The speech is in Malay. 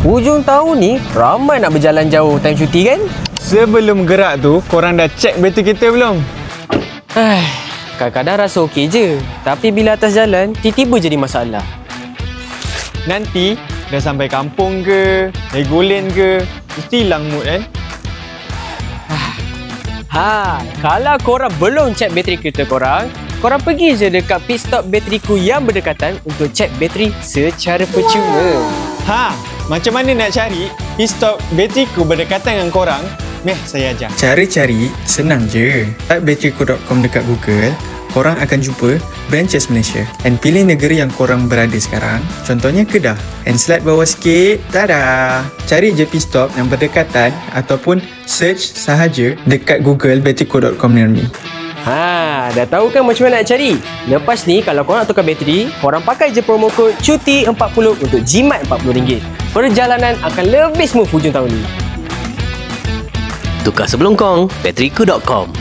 Hujung tahun ni ramai nak berjalan jauh time cuti kan? Sebelum gerak tu, korang dah cek bateri kereta belum? Kadang-kadang rasa okey je. Tapi bila atas jalan, tiba-tiba jadi masalah. Nanti dah sampai kampung ke, Legoland ke, mesti hilang mood kan? Kalau korang belum cek bateri kereta korang pergi je dekat pit stop Bateriku yang berdekatan untuk cek bateri secara percuma. Macam mana nak cari pit stop Bateriku berdekatan dengan korang? Saya ajar. Cara cari senang je. Type bateriku.com dekat Google, korang akan jumpa branches Malaysia. And pilih negeri yang korang berada sekarang. Contohnya Kedah. And slide bawah sikit, tada! Cari je pit stop yang berdekatan ataupun search sahaja dekat Google bateriku.com near me. Dah tahu kan macam mana nak cari? Lepas ni kalau korang nak tukar bateri, korang pakai je promo kod CUTI40 untuk jimat RM40. Perjalanan akan lebih smooth hujung tahun ni. Tukar sebelum kong, bateriku.com.